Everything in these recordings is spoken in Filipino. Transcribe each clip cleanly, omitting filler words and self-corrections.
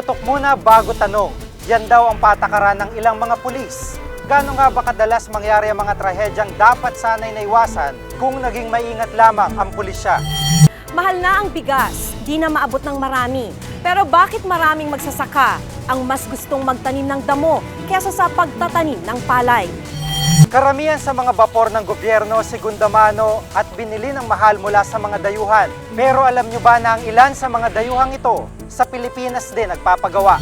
Putok muna bago tanong. Yan daw ang patakaran ng ilang mga pulis. Gaano nga ba kadalas mangyari ang mga trahedyang dapat sana'y naiwasan kung naging maingat lamang ang pulisya? Mahal na ang bigas, di na maabot ng marami. Pero bakit maraming magsasaka ang mas gustong magtanim ng damo kesa sa pagtatanim ng palay? Karamihan sa mga bapor ng gobyerno segunda mano at binili ng mahal mula sa mga dayuhan. Pero alam nyo ba na ang ilan sa mga dayuhang ito sa Pilipinas din nagpapagawa?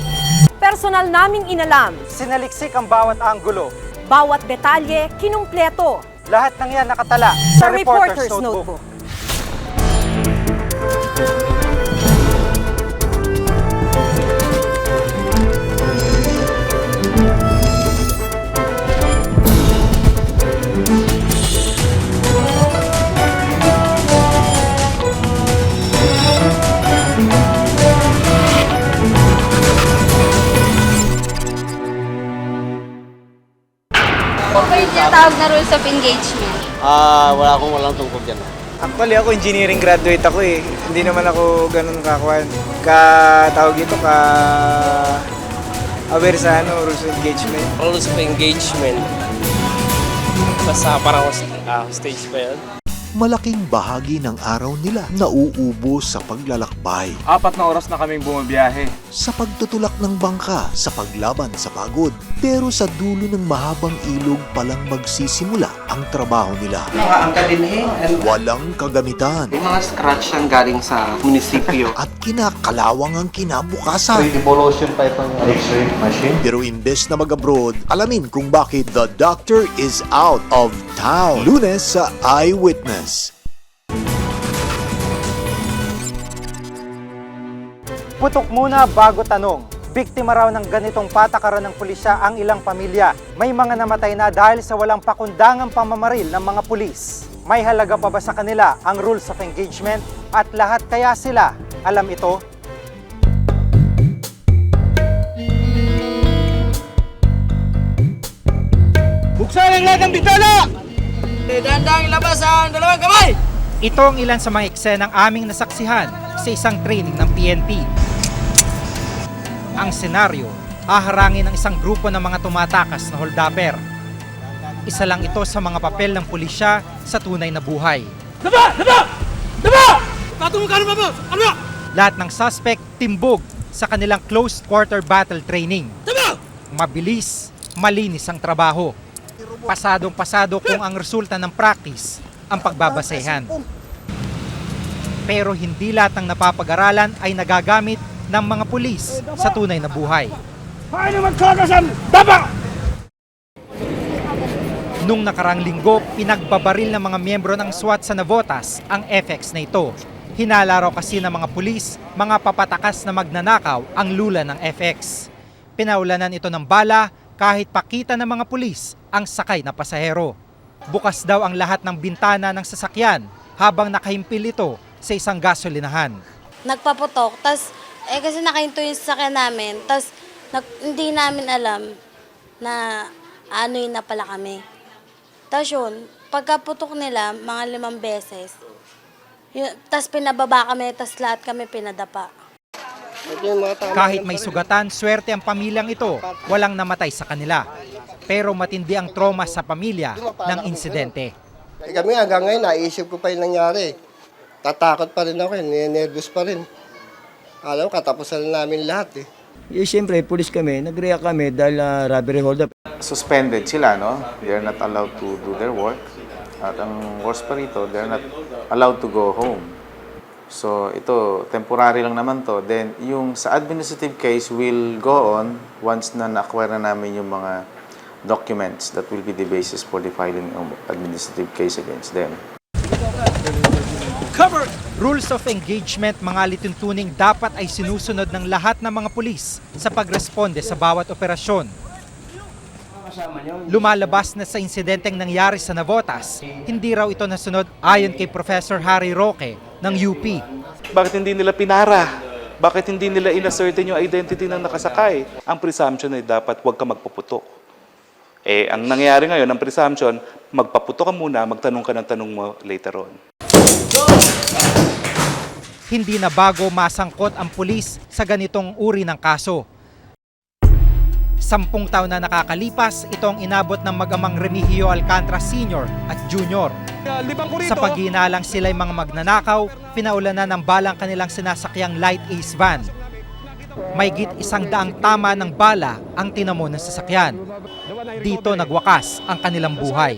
Personal naming inalam, Sinaliksik ang bawat anggulo. bawat detalye kinumpleto Lahat ng yan nakatala sa Reporter's Notebook. Ano ba yung tinatawag na rules of engagement? Walang tungkol dyan. Actually, ako engineering graduate ako eh. Hindi naman ako ganun kakuan. Tawag ito, aware sa rules of engagement. Rules of engagement. Basta parang stage pa yun. Malaking bahagi ng araw nila nauubos sa paglalakbay, 4 na oras na kaming bumabiyahe. sa pagtutulak ng bangka, sa paglaban sa pagod. Pero sa dulo ng mahabang ilog palang magsisimula ang trabaho nila. Mga angkalinhe, Walang kagamitan yung mga scratch ang galing sa munisipyo. at kinakalawang ang kinabukasan. Evolution pa itong X-ray machine. Pero imbes na mag-abroad, alamin kung bakit the doctor is out of town. Lunes sa Eyewitness. Putok muna bago tanong. Biktima raw ng ganitong patakaran ng pulisya ang ilang pamilya. May mga namatay na dahil sa walang pakundangang pamamaril ng mga pulis. May halaga pa ba sa kanila ang rules of engagement? At lahat kaya sila alam ito? Buksan ang lahat ng bitana! Dandang ilabas ang dalawang kamay! Ito ang ilan sa mga eksenang aming nasaksihan sa isang training ng PNP. Ang senaryo, haharangin ng isang grupo ng mga tumatakas na holdapper. Isa lang ito sa mga papel ng pulisya sa tunay na buhay. Lahat ng suspect timbog sa kanilang close quarter battle training. Mabilis, malinis ang trabaho. Pasadong-pasado kung ang resulta ng practice ang pagbabasehan. Pero hindi lahat ng napapag-aralan ay nagagamit ng mga pulis sa tunay na buhay. Nung nakarang linggo, pinagbabaril ng mga miyembro ng SWAT sa Navotas ang FX na ito. Hinala raw kasi ng mga pulis, mga papatakas na magnanakaw ang lula ng FX. Pinaulanan ito ng bala kahit pakita ng mga pulis ang sakay na pasahero. Bukas daw ang lahat ng bintana ng sasakyan habang nakahimpil ito sa isang gasolinahan. Nagpaputok, tas kasi nakahinto yung sasakyan namin, tas hindi namin alam na ano yun na pala kami. Tas yun, pagkaputok nila, mga 5 beses, tas pinababa kami, tas lahat kami pinadapa. Kahit may sugatan, swerte ang pamilyang ito, walang namatay sa kanila. Pero matindi ang trauma sa pamilya ng insidente. Kami hanggang ngayon, naisip ko pa yung nangyari. Tatakot pa rin ako, nervous pa rin. Alam ko, katapusan namin lahat eh. Siyempre, pulis kami, nag-react kami dahil robbery hold up. Suspended sila, no? They're not allowed to do their work. At ang worst pa rito, they're not allowed to go home. So ito, temporary lang naman to. Then yung sa administrative case will go on once na na-acquire na namin yung mga documents that will be the basis for the filing of administrative case against them. Rules of engagement, mga lituntuning dapat ay sinusunod ng lahat ng mga pulis sa pagresponde sa bawat operasyon. Lumalabas na sa insidenteng nangyari sa Navotas, hindi raw ito nasunod ayon kay Professor Harry Roque ng UP. Bakit hindi nila pinara? Bakit hindi nila inascertain yung identity ng nakasakay? Ang presumption ay dapat huwag ka magpaputok. Ang nangyayari ngayon, ang presumption, magpaputok ka muna, magtanong ka ng tanong mo later on. hindi na bago masangkot ang pulis sa ganitong uri ng kaso. 10 taon na nakakalipas, ito ang inabot ng mag-amang Remigio Alcantara Sr. at Jr. Sa pag-iinalang sila'y mga magnanakaw, pinaulanan ng balang kanilang sinasakyang Light Ace van. Mahigit 100 tama ng bala ang tinamo ng sasakyan. Dito nagwakas ang kanilang buhay.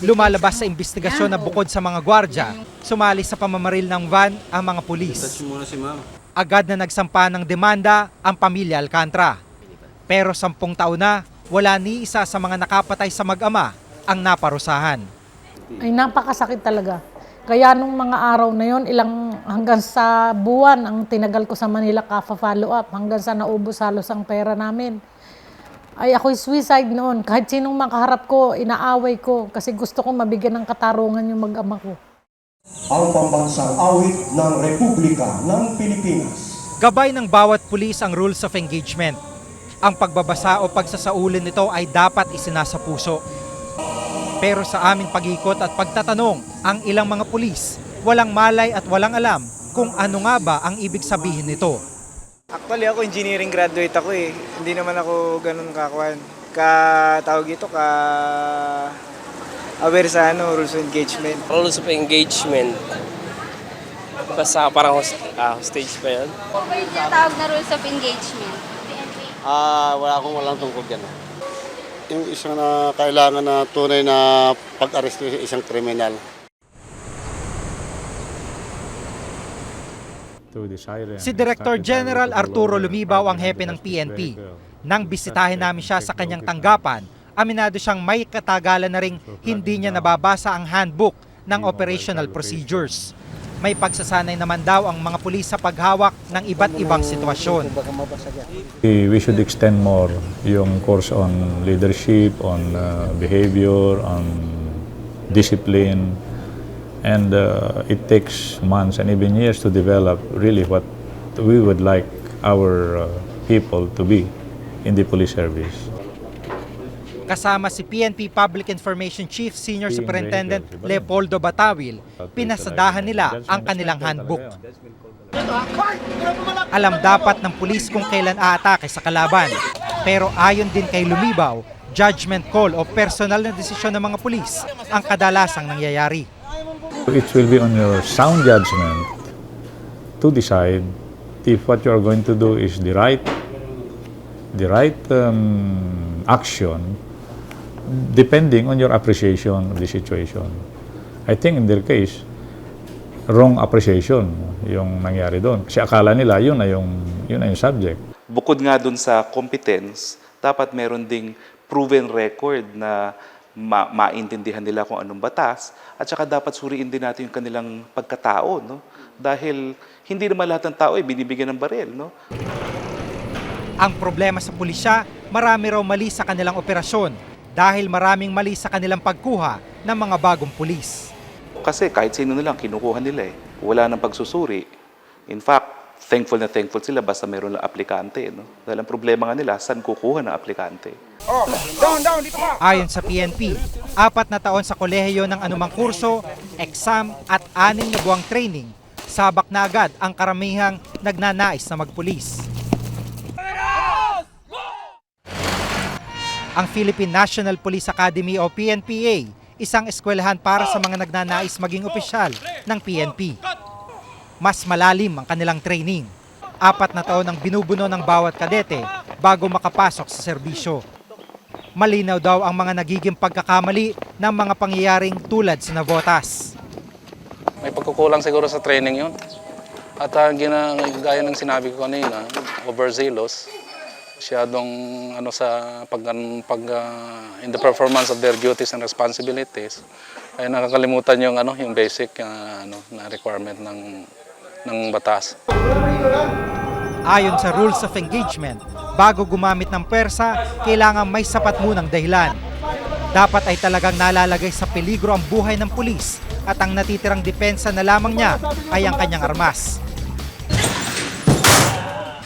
Lumalabas sa investigasyon na bukod sa mga gwardya, sumali sa pamamaril ng van ang mga pulis. Agad na nagsampa ng demanda ang pamilya Alcantara. Pero 10 taon na, wala ni isa sa mga nakapatay sa mag-ama ang naparusahan. Ay napakasakit talaga. Kaya nung mga araw na yon, hanggang sa buwan ang tinagal ko sa Manila follow up, hanggang sa naubos halos ang pera namin. Ay ako'y suicide noon. Kahit sinong makaharap ko, inaaway ko kasi gusto kong mabigyan ng katarungan yung mag-ama ko. Ang pambansang awit ng Republika ng Pilipinas. Gabay ng bawat pulis ang rules of engagement. Ang pagbabasa o pagsasaulin nito ay dapat isinasa puso. Pero sa aming pag-ikot at pagtatanong, ang ilang mga pulis, walang malay at walang alam kung ano nga ba ang ibig sabihin nito. Actually ako engineering graduate ako eh. Hindi naman ako ganun aware sa rules of engagement. Rules of engagement. Basta parang hostage pa yun. Ano ba yung tinatawag na rules of engagement? Walang tungkol yan. Yung isang na kailangan na tunay na pag-aresto sa isang kriminal. Si Director General Arturo Lumibaw ang hepe ng PNP. Nang bisitahin namin siya sa kanyang tanggapan, aminado siyang may katagalan na ring hindi niya nababasa ang handbook ng operational procedures. May pagsasanay naman daw ang mga pulis sa paghawak ng iba't ibang sitwasyon. We should extend more yung course on leadership, on behavior, on discipline. And it takes months and even years to develop really what we would like our people to be in the police service. Kasama si PNP Public Information Chief Senior Superintendent Leopoldo Batawil, pinasadahan nila ang kanilang handbook. Alam dapat ng pulis kung kailan aatake sa kalaban. Pero ayon din kay Lumibaw, judgment call o personal na desisyon ng mga pulis ang kadalasang nangyayari. It will be on your sound judgment to decide if what you are going to do is the right action depending on your appreciation of the situation. I think in their case, wrong appreciation yung nangyari doon. Kasi akala nila yun na yung subject. Bukod nga doon sa competence, dapat meron ding proven record na maintindihan nila kung anong batas at saka dapat suriin din natin yung kanilang pagkatao, no? Dahil hindi naman lahat ng tao ay binibigyan ng baril, no? Ang problema sa pulisya, marami raw mali sa kanilang operasyon dahil maraming mali sa kanilang pagkuha ng mga bagong pulis. Kasi kahit sino nilang kinukuha nila eh. Wala nang pagsusuri. In fact, thankful sila basta mayroon lang aplikante, no? Dahil ang problema nga nila, saan kukuha ng aplikante? Ayon sa PNP, 4 na taon sa kolehiyo ng anumang kurso, exam at 6 na buwang training, sabak na agad ang karamihang nagnanais na magpulis. Ang Philippine National Police Academy o PNPA, isang eskwelahan para sa mga nagnanais maging opisyal ng PNP. Mas malalim ang kanilang training. 4 na taon ang binubuno ng bawat kadete bago makapasok sa serbisyo. Malinaw daw ang mga nagiging pagkakamali ng mga pangyayaring tulad sa Navotas. May pagkukulang siguro sa training yun. At gaya ng sinabi ko kanina, overzealous. Masyadong in the performance of their duties and responsibilities, ay nakakalimutan yung yung basic na requirement ng batas. Ayon sa rules of engagement, bago gumamit ng pwersa, kailangan may sapat munang dahilan. Dapat ay talagang nalalagay sa peligro ang buhay ng pulis at ang natitirang depensa na lamang niya ay ang kanyang armas.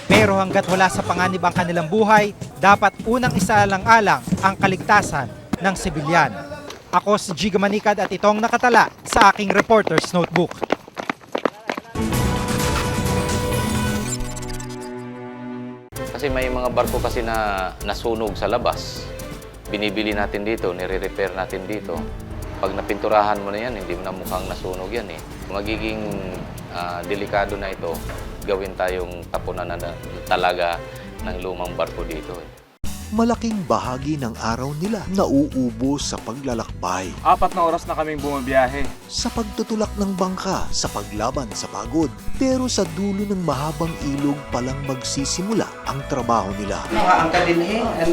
Pero hanggat wala sa panganib ang kanilang buhay, dapat unang isaalang-alang ang kaligtasan ng sibilyan. Ako si Giga Manikad at itong nakatala sa aking reporter's notebook. Kasi may mga barko kasi na nasunog sa labas. Binibili natin dito, nire-repair natin dito. Pag napinturahan mo na yan, hindi mo na mukhang nasunog yan eh. Magiging delikado na ito, gawin tayong tapunan na talaga ng lumang barko dito eh. Malaking bahagi ng araw nila nauubos sa paglalakbay. 4 na oras na kaming bumabiyahe. Sa pagtutulak ng bangka sa paglaban sa pagod. Pero sa dulo ng mahabang ilog palang magsisimula ang trabaho nila. Mga angka din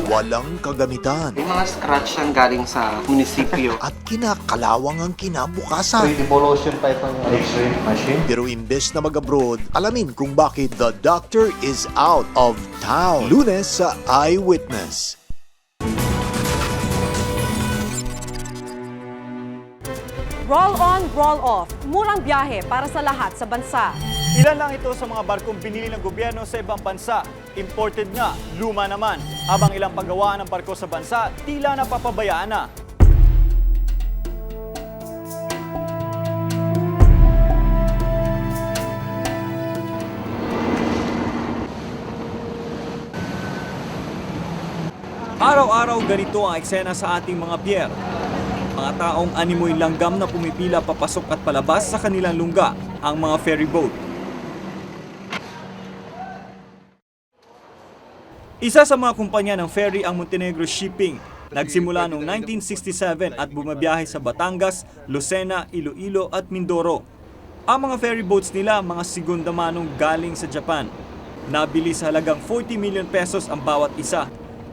Walang kagamitan. Yung mga scratch ang galing sa munisipyo. At kinakalawang ang kinabukasan. Demolition pa itong X-ray machine. Pero imbes na mag-abroad, alamin kung bakit the doctor is out of town. Lunes sa Eyewitness. Roll on, roll off. Murang biyahe para sa lahat sa bansa. Ilan lang ito sa mga barkong binili ng gobyerno sa ibang bansa. Imported nga, luma naman. Habang ilang paggawa ng barko sa bansa, tila napapabayaan na. Araw-araw ganito ang eksena sa ating mga pier. Mga taong animoy langgam na pumipila papasok at palabas sa kanilang lungga, ang mga ferry boat. Isa sa mga kumpanya ng ferry ang Montenegro Shipping. Nagsimula noong 1967 at bumabiyahe sa Batangas, Lucena, Iloilo at Mindoro. Ang mga ferry boats nila mga segunda manong galing sa Japan. Nabili sa halagang 40 million pesos ang bawat isa.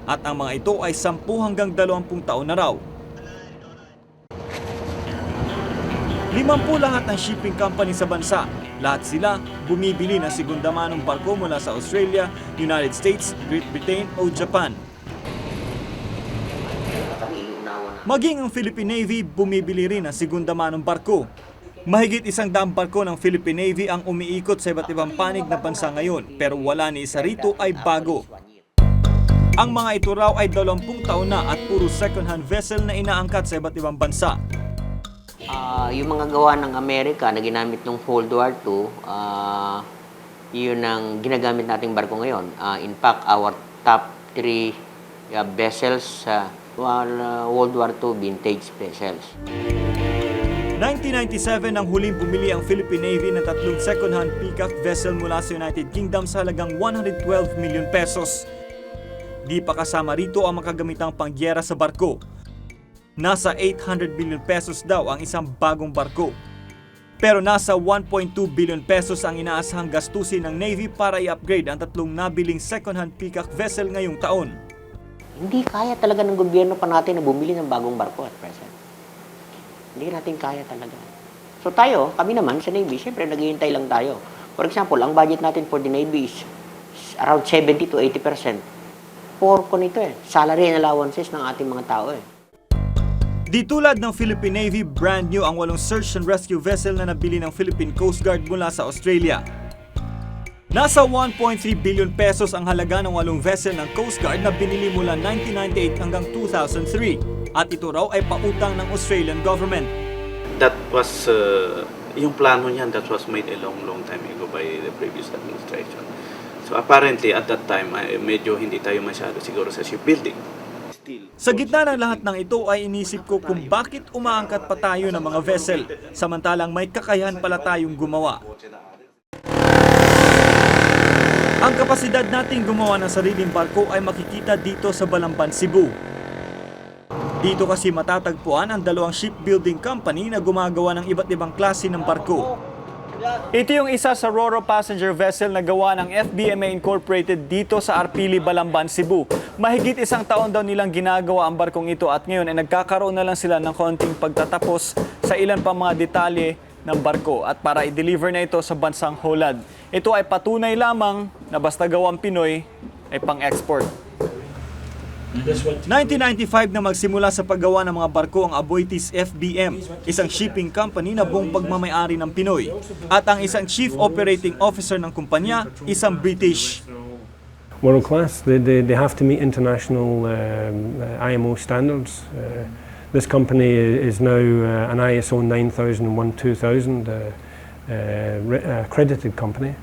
At ang mga ito ay 10 hanggang 20 taon na raw. 50 lahat ng shipping company sa bansa. Lahat sila bumibili ng segundamanong barko mula sa Australia, United States, Great Britain o Japan. Maging ang Philippine Navy bumibili rin ng segundamanong barko. Mahigit 100 barko ng Philippine Navy ang umiikot sa iba't ibang panig na bansa ngayon, pero wala ni isa rito ay bago. Ang mga ito raw ay 20 taon na at puro second-hand vessel na inaangkat sa iba't ibang bansa. Yung mga gawa ng Amerika na ginamit ng World War II, yun ang ginagamit nating barko ngayon. In fact, our top 3 vessels sa World War II vintage vessels. 1997 ang huling bumili ang Philippine Navy ng 3 second-hand Peacock vessel mula sa United Kingdom sa halagang 112 million pesos. Di pa kasama rito ang makagamitang pangyera sa barko. Nasa 800 billion pesos daw ang isang bagong barko. Pero nasa 1.2 billion pesos ang inaasahang gastusin ng Navy para i-upgrade ang 3 nabiling second-hand Peacock vessel ngayong taon. Hindi kaya talaga ng gobyerno pa natin na bumili ng bagong barko at present. Hindi natin kaya talaga. So tayo, kami naman sa Navy, siyempre naghihintay lang tayo. For example, ang budget natin for the Navy is around 70 to 80%. Porko nito salary and allowances ng ating mga tao Di tulad ng Philippine Navy, brand new ang 8 search and rescue vessel na nabili ng Philippine Coast Guard mula sa Australia. Nasa 1.3 billion pesos ang halaga ng 8 vessel ng Coast Guard na binili mula 1998 hanggang 2003 at ito raw ay pautang ng Australian government. That was, yung plano niyan, that was made a long time ago by the previous administration. So apparently at that time, medyo hindi tayo masyado siguro sa shipbuilding. Sa gitna ng lahat ng ito ay inisip ko kung bakit umaangkat pa tayo ng mga vessel, samantalang may kakayahan pala tayong gumawa. Ang kapasidad nating gumawa ng sariling barko ay makikita dito sa Balamban, Cebu. Dito kasi matatagpuan ang 2 shipbuilding company na gumagawa ng iba't ibang klase ng barko. Ito yung isa sa Roro passenger vessel na gawa ng FBMA Incorporated dito sa Arpili, Balamban, Cebu. Mahigit 1 taon daw nilang ginagawa ang barkong ito at ngayon ay nagkakaroon na lang sila ng konting pagtatapos sa ilan pa mga detalye ng barko at para i-deliver na ito sa bansang Holland. Ito ay patunay lamang na basta gawang Pinoy ay pang-export. 1995 na magsimula sa paggawa ng mga barko ang Aboitiz FBM, isang shipping company na buong pagmamayari ng Pinoy. At ang isang chief operating officer ng kumpanya, isang British. World class, they have to meet international IMO standards. This company is now an ISO 9001-2000 accredited company.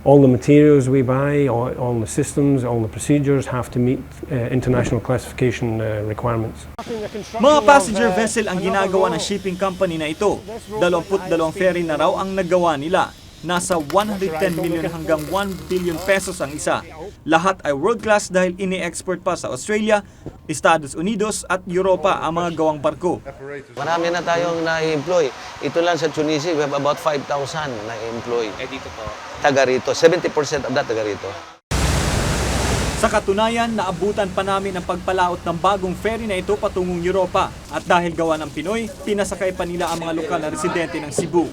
All the materials we buy, all the systems, all the procedures have to meet international classification requirements. Mga passenger vessel ang ginagawa ng shipping company na ito. 22 ferry na raw ang nagawa nila. Nasa 110 million hanggang 1 billion pesos ang isa. Lahat ay world-class dahil ini-export pa sa Australia, Estados Unidos at Europa ang mga gawang barko. Marami na tayong na-employ. Ito lang sa Tunisia, we have about 5,000 na-employ. Dito po. Taga rito. 70% of that taga rito. Sa katunayan, naabutan pa namin ang pagpalaot ng bagong ferry na ito patungong Europa. At dahil gawa ng Pinoy, pinasakay pa nila ang mga lokal na residente ng Cebu.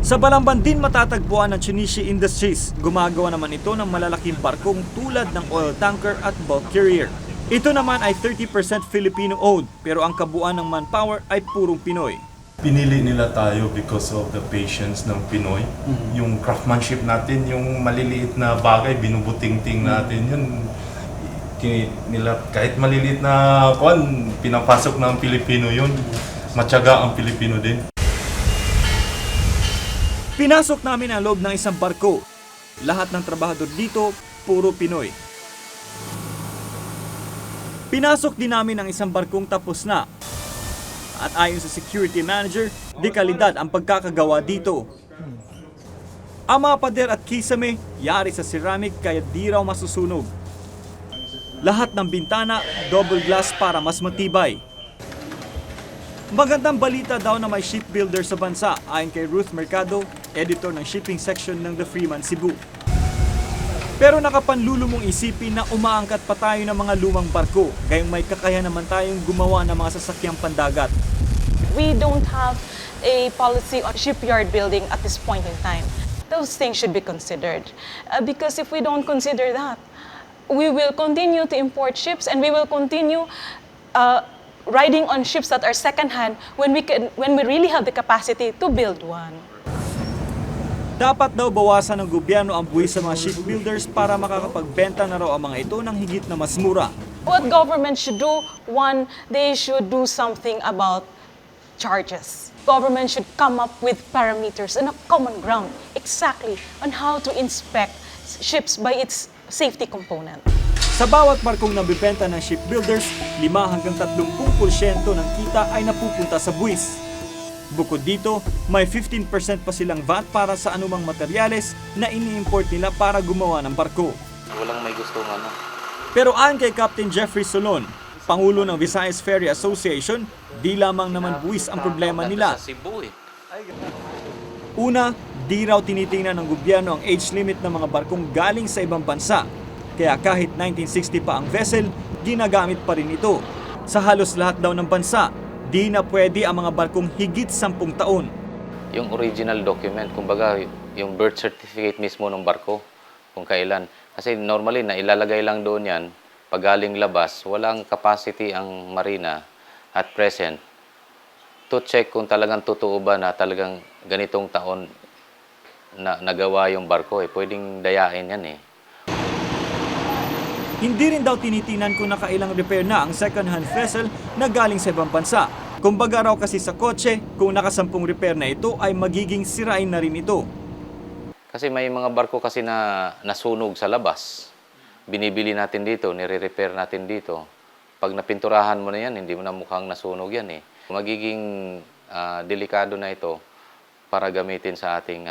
Sa Balamban din matatagpuan ng Chunichi Industries. Gumagawa naman ito ng malalaking barkong tulad ng oil tanker at bulk carrier. Ito naman ay 30% Filipino-owned pero ang kabuuan ng manpower ay purong Pinoy. Pinili nila tayo because of the patience ng Pinoy. Yung craftsmanship natin, yung maliliit na bagay, binubuting-ting natin yun. Nila, kahit maliliit na pinapasok ng Pilipino yun. Matyaga ang Pilipino din. Pinasok namin ang loob ng isang barko. Lahat ng trabahador dito, puro Pinoy. Pinasok din namin ang isang barkong tapos na. At ayon sa security manager, di kalidad ang pagkakagawa dito. Ang mga pader at kisame, yari sa ceramic kaya di raw masusunog. Lahat ng bintana, double glass para mas matibay. Magandang balita daw na may shipbuilder sa bansa ayon kay Ruth Mercado, editor ng shipping section ng The Freeman Cebu. Pero nakapanlulo mong isipin na umaangkat pa tayo ng mga lumang barko, gayong may kakayahan naman tayong gumawa ng mga sasakyang pandagat. We don't have a policy on shipyard building at this point in time. Those things should be considered. Because if we don't consider that, we will continue to import ships and we will continue riding on ships that are second-hand when we really have the capacity to build one. Dapat daw bawasan ng gobyerno ang buwis sa mga shipbuilders para makakapagbenta na raw ang mga ito ng higit na mas mura. What government should do, one, they should do something about charges. Government should come up with parameters and a common ground exactly on how to inspect ships by its safety component. Sa bawat barkong nabibenta ng shipbuilders, 5 hanggang 30% ng kita ay napupunta sa buwis. Bukod dito, may 15% pa silang VAT para sa anumang materyales na ini-import nila para gumawa ng barko. Walang may gustong ano. Pero ayon kay Captain Jeffrey Solon, Pangulo ng Visayas Ferry Association, di lamang naman buwis ang problema nila. Una, di raw tinitingnan ng gobyerno ang age limit ng mga barkong galing sa ibang bansa. Kaya kahit 1960 pa ang vessel, ginagamit pa rin ito. Sa halos lahat daw ng bansa, di na pwede ang mga barkong higit 10 taon. Yung original document, kumbaga yung birth certificate mismo ng barko, kung kailan. Kasi normally, na ilalagay lang doon yan, pag galing labas, walang capacity ang marina at present to check kung talagang totoo ba na talagang ganitong taon na nagawa yung barko. Pwedeng dayain yan eh. Hindi rin daw tinitinan kung nakailang repair na ang second-hand vessel na galing sa ibang bansa. Kumbaga raw kasi sa kotse, kung nakasampung repair na ito ay magiging sirain na rin ito. Kasi may mga barko kasi na nasunog sa labas. Binibili natin dito, nire-repair natin dito. Pag napinturahan mo na yan, hindi mo na mukhang nasunog yan eh. Magiging delikado na ito para gamitin sa ating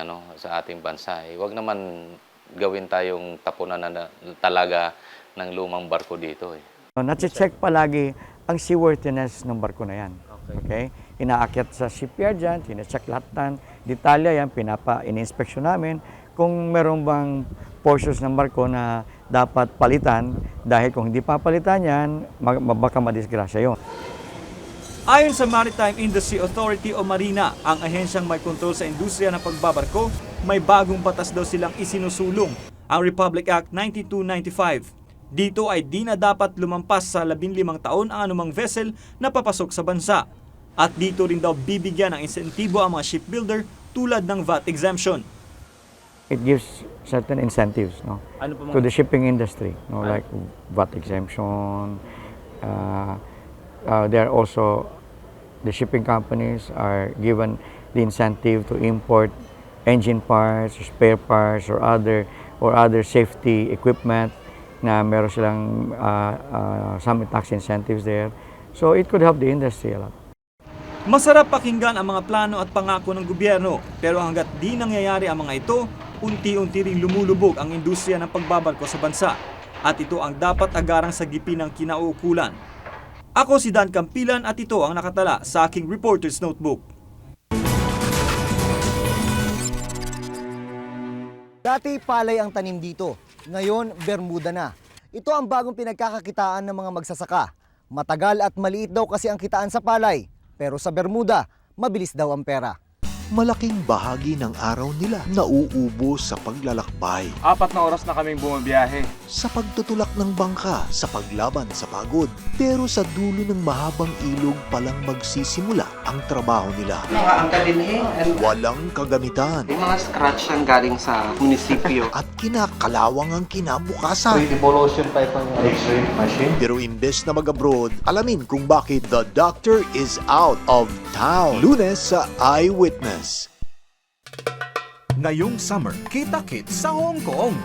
bansa. Huwag naman gawin tayong tapunan na talaga ng lumang barko dito. Nache-check palagi ang seaworthiness ng barko na yan. Okay? Inaakyat sa shipyard yan, tine-check lahat ng detalya yan, in-inspection namin kung meron bang portions ng barko na dapat palitan dahil kung hindi papalitan yan, baka madisgrasya yun. Ayon sa Maritime Industry Authority o Marina, ang ahensyang may kontrol sa industriya ng pagbabarko, may bagong batas daw silang isinusulong, ang Republic Act 9295. Dito ay di na dapat lumampas sa 15 taon ang anumang vessel na papasok sa bansa. At dito rin daw bibigyan ng insentibo ang mga shipbuilder tulad ng VAT exemption. it gives certain incentives, no, Ano po mga- to the shipping industry, no, like VAT exemption. There are also the shipping companies are given the incentive to import engine parts, spare parts, or other safety equipment na meron silang some tax incentives there. So it could help the industry a lot. Masarap pakinggan ang mga plano at pangako ng gobyerno, pero hanggat di nangyayari ang mga ito, unti-unti ring lumulubog ang industriya ng pagbabarko sa bansa. At ito ang dapat agarang sagipin ng kinauukulan. Ako si Dan Campilan at ito ang nakatala sa aking Reporter's Notebook. Dati palay ang tanim dito, ngayon Bermuda na. Ito ang bagong pinagkakakitaan ng mga magsasaka. Matagal at maliit daw kasi ang kitaan sa palay, pero sa Bermuda, mabilis daw ang pera. Malaking bahagi ng araw nila nauubos sa paglalakbay. 4 na oras na kaming bumabiyahe. Sa pagtutulak ng bangka sa paglaban sa pagod. Pero sa dulo ng mahabang ilog palang magsisimula ang trabaho nila. Mga angkalin Walang kagamitan. Yung mga scratch ang galing sa munisipyo. At kinakalawang ang kinabukasan. Evolution pa itong X-ray machine. Pero imbes na mag-abroad, alamin kung bakit the doctor is out of town. Lunes sa Eyewitness. Ngayong summer, kita-kit sa Hong Kong.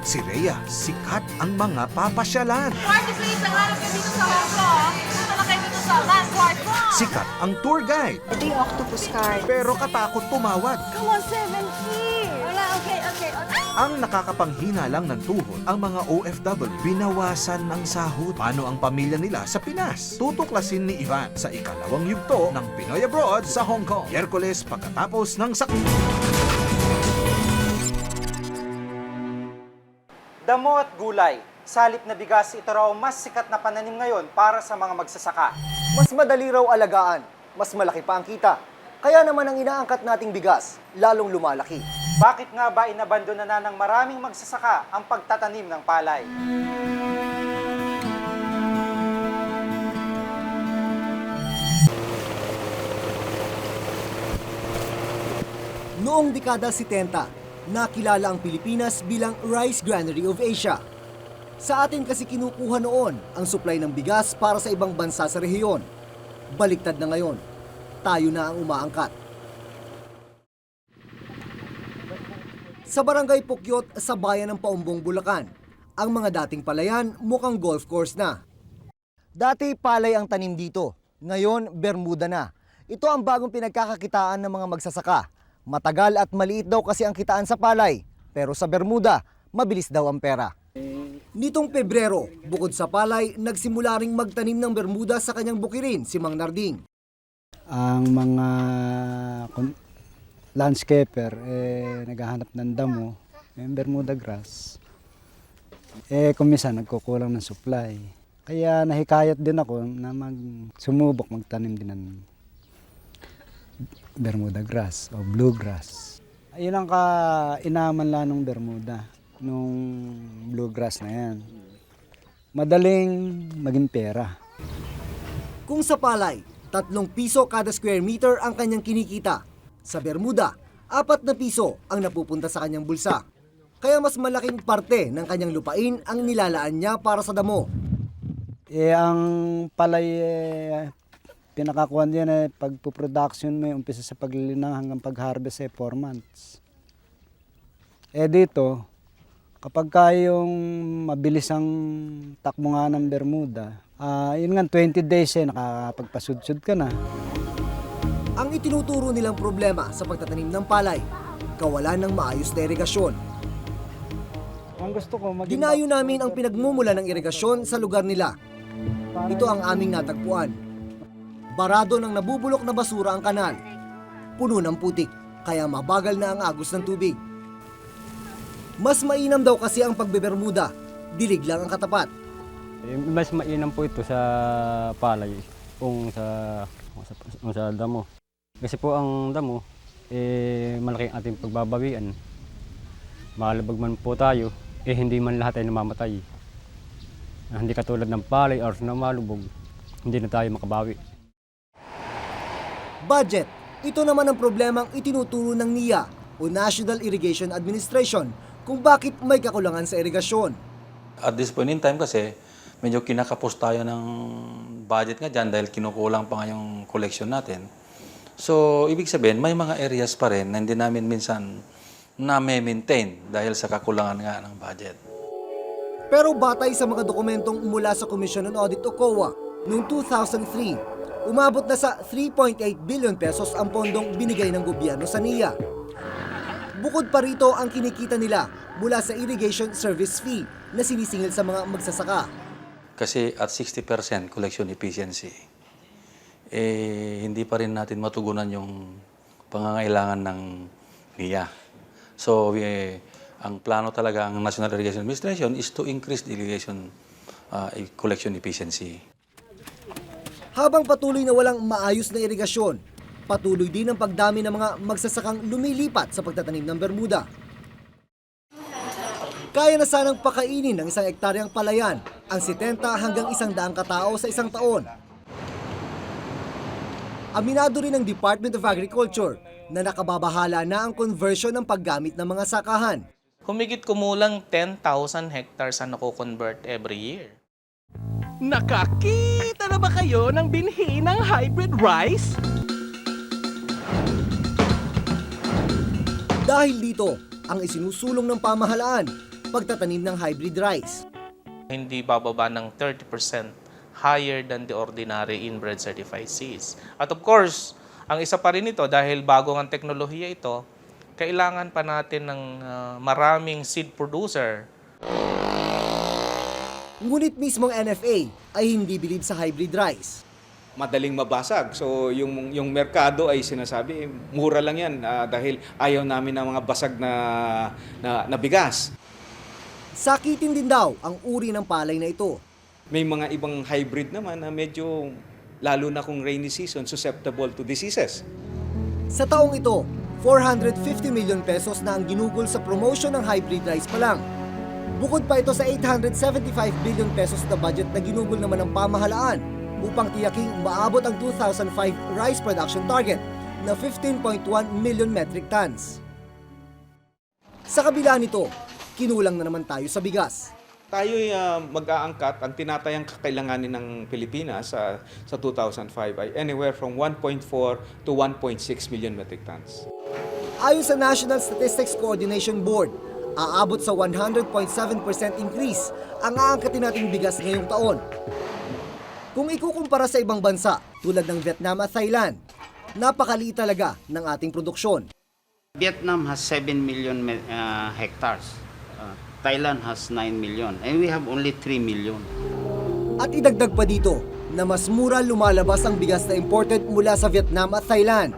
Si Rhea, sikat ang mga papasyalan. Party place ang hanap ka dito sa Hong Kong. Punta na kayo dito sa Landmark Mall. Sikat ang tour guide. Ito yung octopus card. Pero katakot tumawad. Come on, 7 here. Wala, okay. Ang nakakapanghina lang ng tuhod, ang mga OFW binawasan ng sahod. Paano ang pamilya nila sa Pinas? Tutuklasin ni Ivan sa ikalawang yugto ng Pinoy Abroad sa Hong Kong. Miyerkules pagkatapos ng Damo at gulay. Salip na bigas, ito raw mas sikat na pananim ngayon para sa mga magsasaka. Mas madali raw alagaan, mas malaki pa ang kita. Kaya naman ang inaangkat nating bigas, lalong lumalaki. Bakit nga ba inabandona na ng maraming magsasaka ang pagtatanim ng palay? Noong dekada 70, nakilala ang Pilipinas bilang Rice Granary of Asia. Sa atin kasi kinukuha noon ang supply ng bigas para sa ibang bansa sa rehiyon. Baliktad na ngayon, tayo na ang umaangkat. Sa barangay Pukyot sa bayan ng Paumbong, Bulacan, ang mga dating palayan mukhang golf course na. Dati palay ang tanim dito, ngayon Bermuda na. Ito ang bagong pinagkakakitaan ng mga magsasaka. Matagal at maliit daw kasi ang kitaan sa palay, pero sa Bermuda, mabilis daw ang pera. Nitong Pebrero, bukod sa palay, nagsimula ring magtanim ng Bermuda sa kanyang bukirin si Mang Narding. Ang mga landscaper naghahanap ng damo, yung Bermuda grass. Kung minsan nagkukulang ng supply. Kaya nahikayat din ako na sumubok magtanim din ng Bermuda grass o bluegrass. Ayun ang kainaman lang ng Bermuda, nung bluegrass na yan. Madaling maging pera. Kung sa palay, 3 piso kada square meter ang kanyang kinikita. Sa Bermuda, 4 na piso ang napupunta sa kanyang bulsa. Kaya mas malaking parte ng kanyang lupain ang nilalaan niya para sa damo. Ang palay, pinakakuhan yan pagpuproduction mo, umpisa sa paglilinang hanggang pag-harvest 4 months. Dito, kapag kayong mabilis ang takbo nga ng Bermuda, yun nga 20 days nakakapagpasudsud ka na. Ang itinuturo nilang problema sa pagtatanim ng palay, kawalan ng maayos na irigasyon. Ang gusto ko, dinayo namin ang pinagmumula ng irigasyon sa lugar nila. Ito ang aming natagpuan. Barado ng nabubulok na basura ang kanal. Puno ng putik, kaya mabagal na ang agos ng tubig. Mas mainam daw kasi ang pagbebermuda, dilig lang ang katapat. Mas mainam po ito sa palay kung sa damo. Kasi po ang damo, malaki ang ating pagbabawian. Malabag man po tayo, hindi man lahat ay namamatay. Hindi katulad ng palay or na malubog, hindi na tayo makabawi. Budget. Ito naman ang problemang itinuturo ng NIA. o National Irrigation Administration kung bakit may kakulangan sa irigasyon. At this point in time kasi, medyo kinakapos tayo ng budget nga dyan dahil kinukulang pa nga yung collection natin. So, ibig sabihin, may mga areas pa rin na hindi namin minsan na-maintain dahil sa kakulangan nga ng budget. Pero batay sa mga dokumentong mula sa Commission on Audit o COA, noong 2003, umabot na sa 3.8 billion pesos ang pondong binigay ng gobyerno sa NIA. Bukod pa rito ang kinikita nila mula sa irrigation service fee na sinisingil sa mga magsasaka. Kasi at 60% collection efficiency, hindi pa rin natin matugunan yung pangangailangan ng NIA. So, ang plano talaga ng National Irrigation Administration is to increase the irrigation collection efficiency. Habang patuloy na walang maayos na irigasyon, patuloy din ang pagdami ng mga magsasakang lumilipat sa pagtatanim ng Bermuda. Kaya na sanang pakainin ng 1 hektaryang palayan ang 70 hanggang 100 katao sa isang taon. Aminado rin ng Department of Agriculture na nakababahala na ang conversion ng paggamit ng mga sakahan. Humigit kumulang 10,000 hectares ang nako-convert every year. Nakakita na ba kayo ng binhi ng hybrid rice? Dahil dito, ang isinusulong ng pamahalaan, pagtatanim ng hybrid rice. Hindi bababa ng 30% higher than the ordinary inbred certified seeds. At of course, ang isa pa rin ito, dahil bago ang teknolohiya ito, kailangan pa natin ng maraming seed producer. Ngunit mismong NFA ay hindi bilib sa hybrid rice. Madaling mabasag. So yung merkado ay sinasabi, mura lang yan dahil ayaw namin ng mga basag na bigas. Sakitin din daw ang uri ng palay na ito. May mga ibang hybrid naman na medyo, lalo na kung rainy season, susceptible to diseases. Sa taong ito, 450 million pesos na ang ginugol sa promotion ng hybrid rice pa lang. Bukod pa ito sa 875 billion pesos na budget na ginugol naman ng pamahalaan upang tiyaking maabot ang 2005 rice production target na 15.1 million metric tons. Sa kabila nito, kinulang na naman tayo sa bigas. Tayo'y mag-aangkat, ang tinatayang kakailanganin ng Pilipinas sa 2005 ay anywhere from 1.4 to 1.6 million metric tons. Ayon sa National Statistics Coordination Board, aabot sa 100.7% increase ang aangkatin nating bigas ngayong taon. Kung ikukumpara sa ibang bansa tulad ng Vietnam at Thailand, napakaliit talaga ng ating produksyon. Vietnam has 7 million hectares. Thailand has 9 million. And we have only 3 million. At idagdag pa dito na mas mura lumalabas ang bigas na imported mula sa Vietnam at Thailand.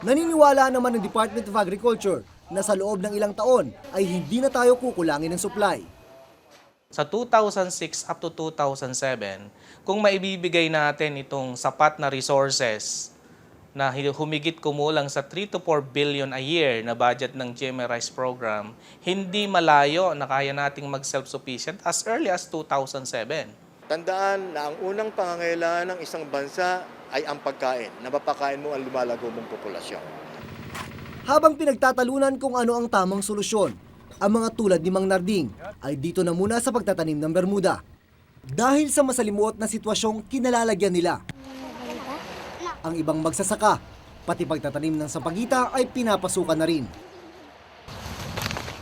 Naniniwala naman ng Department of Agriculture na sa loob ng ilang taon ay hindi na tayo kukulangin ng supply. Sa 2006 up to 2007, kung maibibigay natin itong sapat na resources na humigit kumulang sa 3 to 4 billion a year na budget ng GMA Rice Program, hindi malayo na kaya nating mag-self-sufficient as early as 2007. Tandaan na ang unang pangangailangan ng isang bansa ay ang pagkain. Napapakain mo ang lumalago mong populasyon. Habang pinagtatalunan kung ano ang tamang solusyon, ang mga tulad ni Mang Narding ay dito na muna sa pagtatanim ng Bermuda. Dahil sa masalimuot na sitwasyong kinalalagyan nila. Ang ibang magsasaka, pati pagtatanim ng sampagita ay pinapasukan na rin.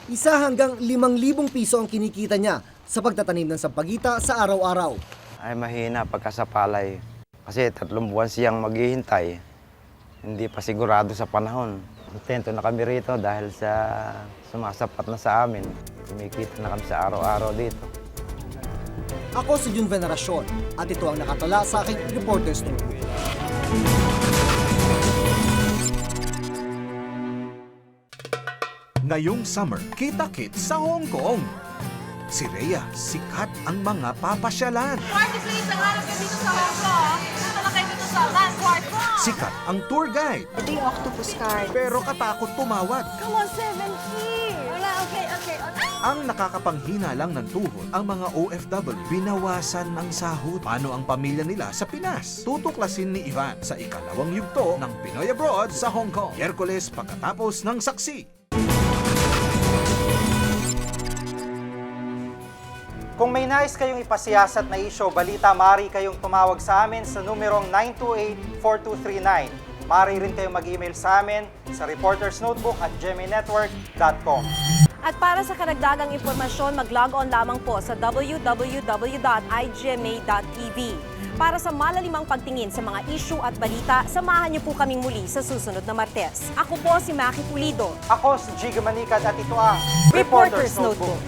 1 hanggang 5,000 piso ang kinikita niya sa pagtatanim ng sampagita sa araw-araw. Ay mahina pagka sa palay. Kasi 3 buwan siyang maghihintay. Hindi pa sigurado sa panahon. Kontento na kami rito dahil sa sumasapat na sa amin. Kumikita na kami sa araw-araw dito. Ako si Jun Veneracion at ito ang nakatala sa aking Reporters Notebook. Ngayong summer, kita-kits sa Hong Kong. Si Rhea, sikat ang mga papasyalan. Party please, ang hanap ka dito sa Hong Kong. Punta na kayo dito sa Landmark Mall. Sikat ang tour guide. Ito yung octopus card. Pero katakot tumawad. Come on, 70. Wala, okay. Ang nakakapanghina lang ng tuhod, ang mga OFW binawasan ng sahod. Paano ang pamilya nila sa Pinas? Tutuklasin ni Ivan sa ikalawang yugto ng Pinoy Abroad sa Hong Kong. Miyerkules pagkatapos ng saksi. Kung may nais kayong ipasiyasat na isyo, balita, maaari kayong tumawag sa amin sa numerong 928-4239. Maaari rin kayong mag-email sa amin sa reportersnotebook@gmanetwork.com. At para sa karagdagang impormasyon, mag-log on lamang po sa www.igma.tv. Para sa malalimang pagtingin sa mga issue at balita, samahan niyo po kaming muli sa susunod na Martes. Ako po si Maki Pulido. Ako si Jiga Manikad at ito ang Reporter's Notebook.